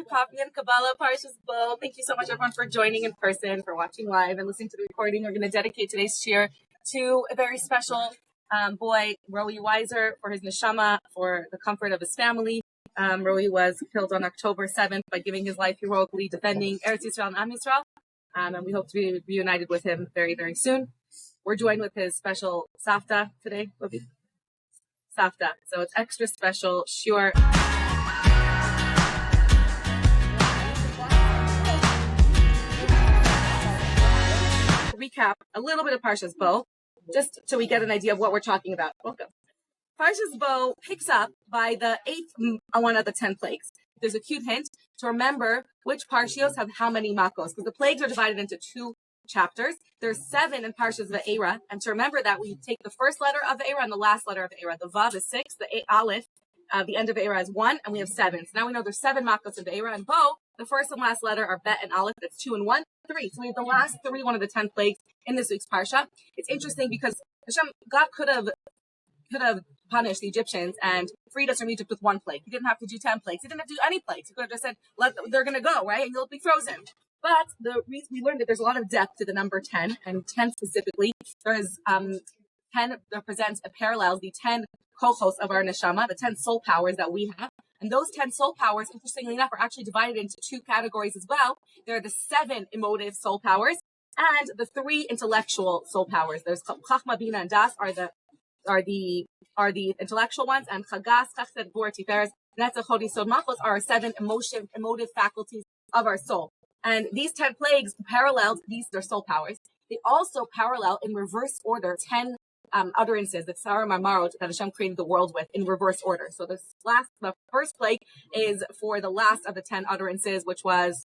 Copy and Kabbalah, Parsha Bo. Thank you so much, everyone, for joining in person, for watching live, and listening to the recording. We're going to dedicate today's shir to a very special boy, Roe Weiser, for his neshama, for the comfort of his family. Roe was killed on October 7th by giving his life heroically, defending Eretz Yisrael and Am Yisrael, and we hope to be reunited with him very, very soon. We're joined with his special Safta today. Safta. So it's extra special, sure. Recap a little bit of Parshat Bo, just so we get an idea of what we're talking about. Welcome. Parshat Bo picks up by the 8th one of the 10 plagues. There's a cute hint to remember which parshios have how many makos, because the plagues are divided into 2 chapters. There's 7 in Parshas Ve'era, and to remember that, we take the first letter of Ve'era and the last letter of Ve'era. The Vav is 6, the Aleph, the end of Ve'era is 1, and we have 7. So now we know there's 7 makos in Ve'era, and Bo, the first and last letter are Bet and Aleph, that's 2 and 1, 3. So we have the last 3, one of the 10 plagues in this week's Parsha. It's interesting because God could have punished the Egyptians and freed us from Egypt with 1 plague. He didn't have to do 10 plagues. He didn't have to do any plagues. He could have just said, they're going to go, right? And you'll be frozen. But the reason we learned that there's a lot of depth to the number 10, and 10 specifically. There's 10 represents a parallel, the 10 kochos of our neshama, the 10 soul powers that we have. And those 10 soul powers, interestingly enough, are actually divided into 2 categories as well. There are the 7 emotive soul powers and the 3 intellectual soul powers. There's Chachma, Bina, and Das are the intellectual ones, and Chagas, Chachsed, Vor, Tiferes, Netzach, Hod, Yisod, Malchus are our 7 emotive faculties of our soul. And these 10 plagues paralleled, these are soul powers. They also parallel in reverse order 10 utterances that Sarah Marmarot, that Hashem created the world with, in reverse order. So the first plague is for the last of the 10 utterances, which was,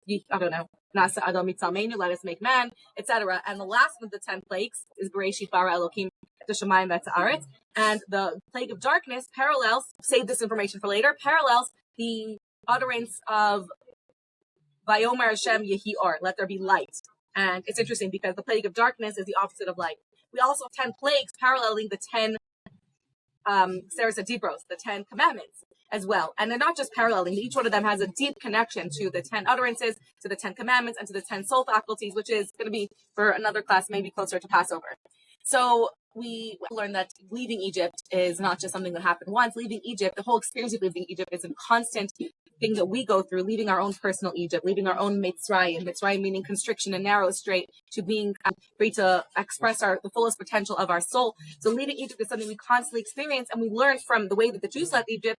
Nasa Adam Mitzalmenu, let us make man, etc. And the last of the 10 plagues is Bereshit Bara Elokim Shemayim V'Ta'aretz. And the plague of darkness parallels, save this information for later, parallels the utterance of Vayomer Hashem Yehi Or, let there be light. And it's interesting because the plague of darkness is the opposite of light. We also have 10 plagues paralleling the 10 Seres Adibros, the 10 commandments as well. And they're not just paralleling, each one of them has a deep connection to the 10 utterances, to the 10 commandments, and to the 10 soul faculties, which is going to be for another class, maybe closer to Passover. So we learned that leaving Egypt is not just something that happened once. Leaving Egypt, the whole experience of leaving Egypt is a constant thing that we go through, leaving our own personal Egypt, leaving our own Mitzrayim meaning constriction and narrow strait, to being free to express the fullest potential of our soul. So leaving Egypt is something we constantly experience, and we learn from the way that the Jews left Egypt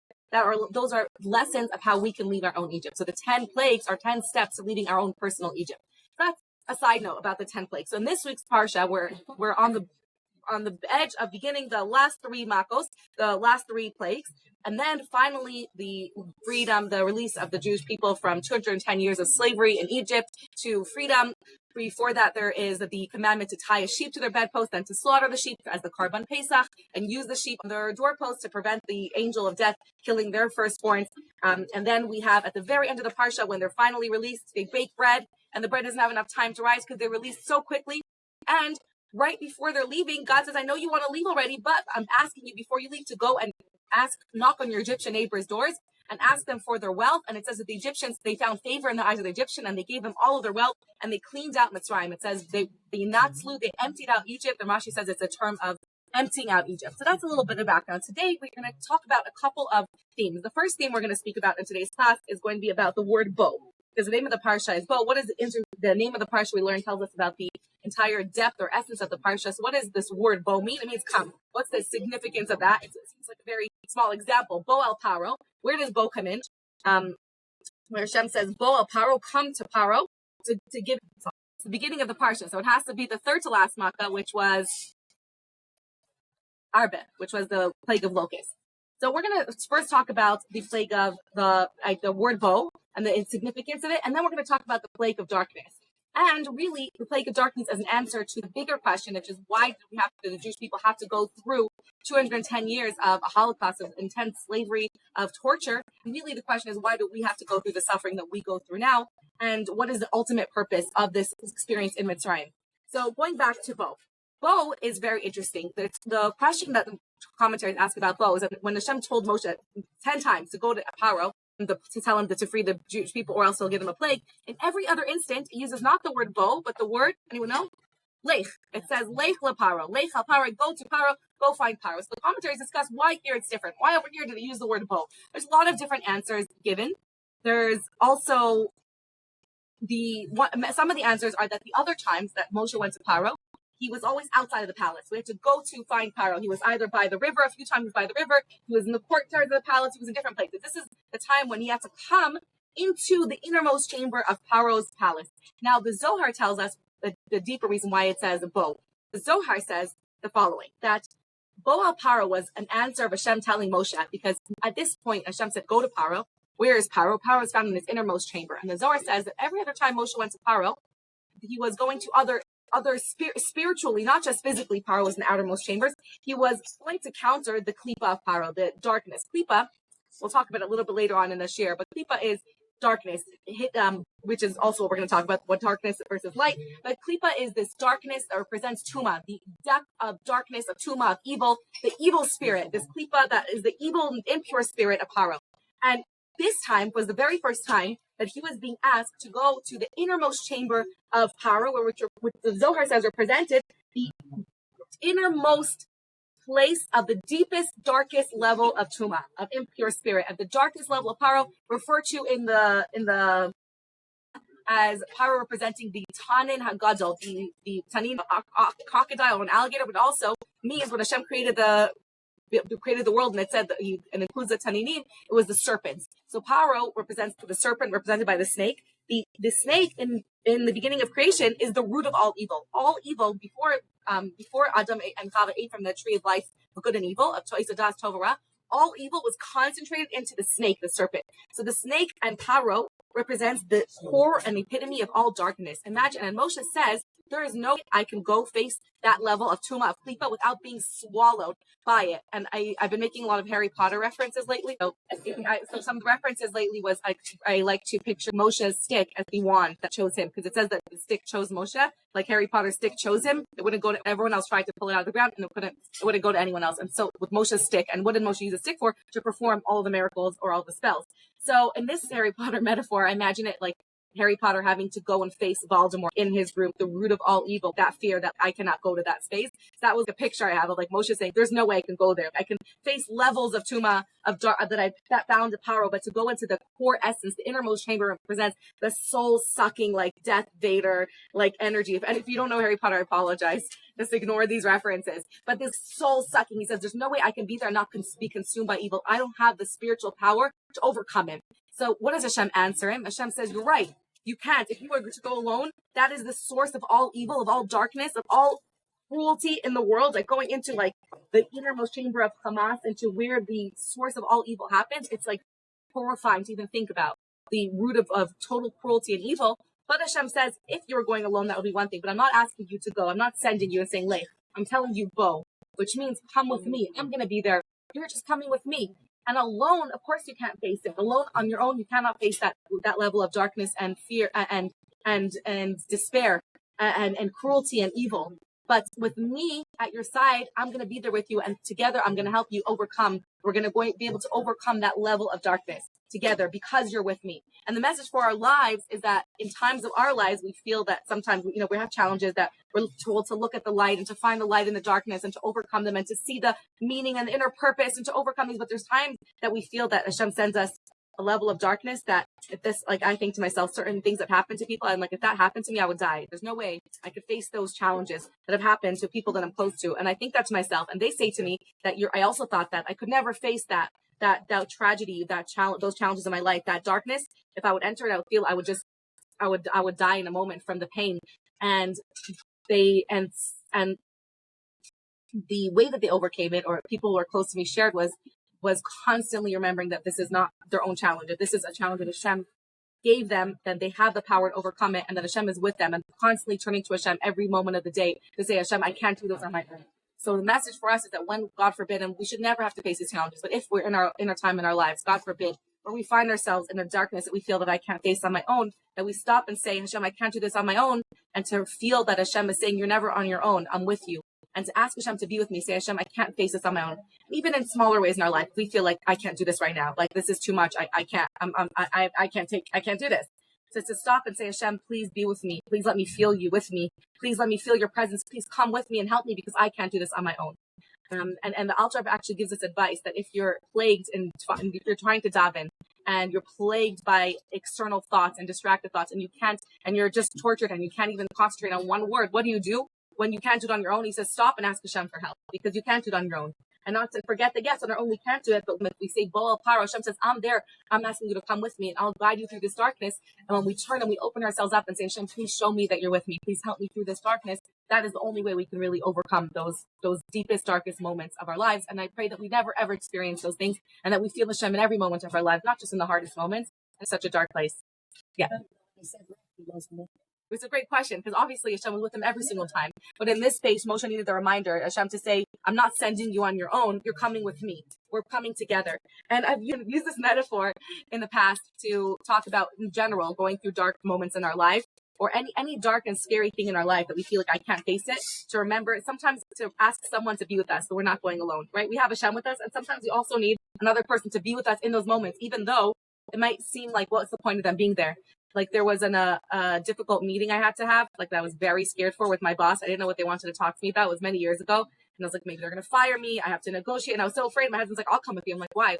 those are lessons of how we can leave our own Egypt. So the 10 plagues are 10 steps of leaving our own personal Egypt. That's a side note about the 10 plagues. So in this week's Parsha, we're on the edge of beginning the last 3 makos, the last 3 plagues, and then finally the freedom, the release of the Jewish people from 210 years of slavery in Egypt to freedom. Before that, there is the commandment to tie a sheep to their bedpost, then to slaughter the sheep as the Karban Pesach, and use the sheep on their doorpost to prevent the angel of death killing their firstborns. And then we have at the very end of the Parsha, when they're finally released, they bake bread, and the bread doesn't have enough time to rise because they're released so quickly. And right before they're leaving, God says, I know you want to leave already, but I'm asking you before you leave to go and knock on your Egyptian neighbors' doors and ask them for their wealth. And it says that the Egyptians, they found favor in the eyes of the Egyptian, and they gave them all of their wealth, and they cleaned out Mitzrayim. It says they emptied out Egypt. And Rashi says it's a term of emptying out Egypt. So that's a little bit of background. Today, we're going to talk about a couple of themes. The first theme we're going to speak about in today's class is going to be about the word Bo. Because the name of the Parsha is Bo. What is the name of the Parsha we learned tells us about the entire depth or essence of the Parsha. So what does this word Bo mean? It means come. What's the significance of that? It seems like a very small example. Bo el Paro. Where does Bo come in? Where Hashem says, Bo el Paro, come to Paro to give the beginning of the Parsha. So it has to be the third to last Makkah, which was Arbe, which was the plague of locusts. So we're going to first talk about the plague of the word Bo and the significance of it, and then we're going to talk about the plague of darkness. And really, the plague of darkness as an answer to the bigger question, which is why do the Jewish people have to go through 210 years of a Holocaust, of intense slavery, of torture? And really, the question is, why do we have to go through the suffering that we go through now? And what is the ultimate purpose of this experience in Mitzrayim? So going back to Bo. Bo is very interesting. The question that commentaries ask about Bo is that when Hashem told Moshe 10 times to go to Paro, to tell him to free the Jewish people or else he'll give them a plague, in every other instant, he uses not the word Bo, but the word, anyone know? Lech. It says Lech la Paro. Lech al Paro, go to Paro, go find Paro. So the commentaries discuss why here it's different. Why over here did it use the word Bo? There's a lot of different answers given. There's also some of the answers are that the other times that Moshe went to Paro, he was always outside of the palace. We had to go to find Paro. He was either by the river, a few times by the river, he was in the courtyard of the palace, he was in different places. This is the time when he had to come into the innermost chamber of Paro's palace. Now, the Zohar tells us the deeper reason why it says Bo. The Zohar says the following, that Bo al Paro was an answer of Hashem telling Moshe, because at this point, Hashem said, go to Paro. Where is Paro? Paro is found in his innermost chamber. And the Zohar says that every other time Moshe went to Paro, he was going to other spiritually, not just physically. Paro was in the outermost chambers. He was going to counter the klipa of Paro, the darkness. Klipa, we'll talk about it a little bit later on in this year, but klipa is darkness, which is also what we're going to talk about, what darkness versus light. But klipa is this darkness that represents tuma, the depth of darkness, of tuma, of evil, the evil spirit. This klipa that is the evil and impure spirit of Paro. And this time was the very first time that he was being asked to go to the innermost chamber of Paro, which the Zohar says represented the innermost place of the deepest, darkest level of Tuma, of impure spirit, at the darkest level of Paro, referred to in the as Paro representing the Tanin Hagadol, the Tanin, a crocodile or an alligator, but also me is when Hashem created the world, and it said that and includes the Taninim, it was the serpents. So Paro represents the serpent represented by the snake. The snake in the beginning of creation is the root of all evil. All evil before Adam and Chava ate from the tree of life of good and evil, of Tois Adas Tovara, all evil was concentrated into the snake, the serpent. So the snake and Paro represents the core and epitome of all darkness. Imagine, and Moshe says, there is no way I can go face that level of Tuma, of Klipa, without being swallowed by it. And I've been making a lot of Harry Potter references lately. So some references lately was I like to picture Moshe's stick as the wand that chose him, because it says that the stick chose Moshe, like Harry Potter's stick chose him. It wouldn't go to everyone else tried to pull it out of the ground, and it wouldn't go to anyone else. And so with Moshe's stick, and what did Moshe use a stick for? To perform all the miracles or all the spells. So in this Harry Potter metaphor, I imagine it like Harry Potter having to go and face Voldemort in his room, the root of all evil, that fear that I cannot go to that space. That was the picture I have of like Moshe saying, there's no way I can go there. I can face levels of Tuma, of dark, that bound to Paro, but to go into the core essence, the innermost chamber represents the soul-sucking, like Death Vader, like energy. If you don't know Harry Potter, I apologize. Just ignore these references. But this soul-sucking, he says, there's no way I can be there and not be consumed by evil. I don't have the spiritual power to overcome him. So what does Hashem answer him? Hashem says, you're right. You can't. If you were to go alone, that is the source of all evil, of all darkness, of all cruelty in the world, like going into like the innermost chamber of Hamas, into where the source of all evil happens. It's like horrifying to even think about the root of total cruelty and evil. But Hashem says, if you were going alone, that would be one thing. But I'm not asking you to go. I'm not sending you and saying, Lech. I'm telling you, Bo, which means come with me. I'm going to be there. You're just coming with me. And alone, of course, you can't face it. Alone, on your own, you cannot face that level of darkness and fear and despair and cruelty and evil. But with me at your side, I'm going to be there with you, and together I'm going to help you overcome. We're going to be able to overcome that level of darkness together because you're with me. And the message for our lives is that in times of our lives, we feel that sometimes, we have challenges that we're told to look at the light and to find the light in the darkness and to overcome them and to see the meaning and the inner purpose and to overcome these. But there's times that we feel that Hashem sends us a level of darkness that if this, like, I think to myself, certain things that happen to people, I'm like, if that happened to me, I would die. There's no way I could face those challenges that have happened to people that I'm close to. And I think that to myself, and they say to me that I also thought that I could never face that tragedy, those challenges in my life, that darkness. If I would enter it, I would die in a moment from the pain. And the way that they overcame it, or people who are close to me shared, was constantly remembering that this is not their own challenge. If this is a challenge that Hashem gave them, then they have the power to overcome it, and that Hashem is with them, and constantly turning to Hashem every moment of the day to say, Hashem, I can't do this on my own. So the message for us is that when, God forbid, and we should never have to face these challenges, but if we're in our time in our lives, God forbid, where we find ourselves in a darkness that we feel that I can't face on my own, that we stop and say, Hashem, I can't do this on my own, and to feel that Hashem is saying, you're never on your own, I'm with you. and to ask Hashem to be with me. Say, Hashem, I can't face this on my own. Even in smaller ways in our life, we feel like I can't do this right now. Like this is too much. I can't. I can't do this. So to stop and say, Hashem, please be with me. Please let me feel you with me. Please let me feel your presence. Please come with me and help me because I can't do this on my own. And the Alter Rebbe actually gives us advice that if you're plagued and if you're trying to daven and you're plagued by external thoughts and distracted thoughts and you can't, and you're just tortured and you can't even concentrate on one word, what do? When you can't do it on your own, he says, stop and ask Hashem for help because you can't do it on your own. And not to forget that, yes, on our own we can't do it, but when we say, Bo al Paro, Hashem says, I'm there, I'm asking you to come with me and I'll guide you through this darkness. And when we turn and we open ourselves up and say, Hashem, please show me that you're with me. Please help me through this darkness. That is the only way we can really overcome those deepest, darkest moments of our lives. And I pray that we never, ever experience those things and that we feel Hashem in every moment of our lives, not just in the hardest moments. It's such a dark place. Yeah. It's a great question because obviously Hashem was with him every single time. But in this space, Moshe needed the reminder, Hashem, to say, I'm not sending you on your own. You're coming with me. We're coming together. And I've used this metaphor in the past to talk about, in general, going through dark moments in our life or any dark and scary thing in our life that we feel like I can't face it. To remember, sometimes to ask someone to be with us so we're not going alone, right? We have Hashem with us. And sometimes we also need another person to be with us in those moments, even though it might seem like, what's the point of them being there? Like there was a difficult meeting I had to have, like that I was very scared for with my boss. I didn't know what they wanted to talk to me about. It was many years ago. And I was like, maybe they're going to fire me. I have to negotiate. And I was so afraid. My husband's like, I'll come with you. I'm like, why?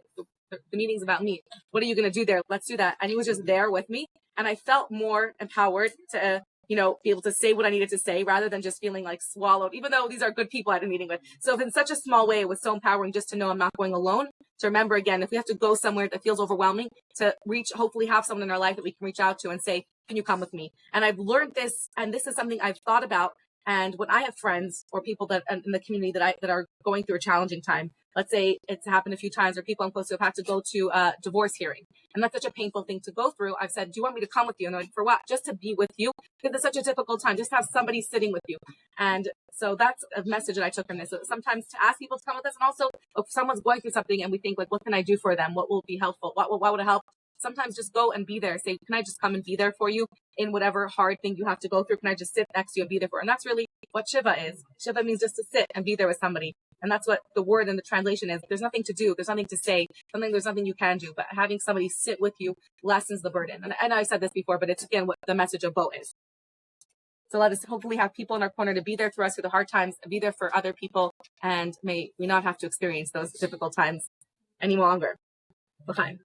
The meeting's about me. What are you going to do there? Let's do that. And he was just there with me. And I felt more empowered to, be able to say what I needed to say rather than just feeling like swallowed, even though these are good people I had a meeting with. So if in such a small way, it was so empowering just to know I'm not going alone. To remember again, if we have to go somewhere that feels overwhelming, to hopefully have someone in our life that we can reach out to and say, can you come with me? And I've learned this, and this is something I've thought about. And when I have friends or people that in the community that are going through a challenging time, let's say it's happened a few times where people I'm close to have had to go to a divorce hearing. And that's such a painful thing to go through. I've said, do you want me to come with you? And they're like, for what? Just to be with you? Because it's such a difficult time. Just to have somebody sitting with you. And so that's a message that I took from this. So sometimes to ask people to come with us. And also if someone's going through something and we think like, what can I do for them? What will be helpful? What would it help? Sometimes just go and be there. Say, can I just come and be there for you in whatever hard thing you have to go through? Can I just sit next to you and be there for you? And that's really what Shiva is. Shiva means just to sit and be there with somebody. And that's what the word in the translation is. There's nothing to do. There's nothing to say. There's nothing you can do. But having somebody sit with you lessens the burden. And I said this before, but it's again what the message of Bo is. So let us hopefully have people in our corner to be there for us through the hard times, and be there for other people. And may we not have to experience those difficult times any longer. L'chaim.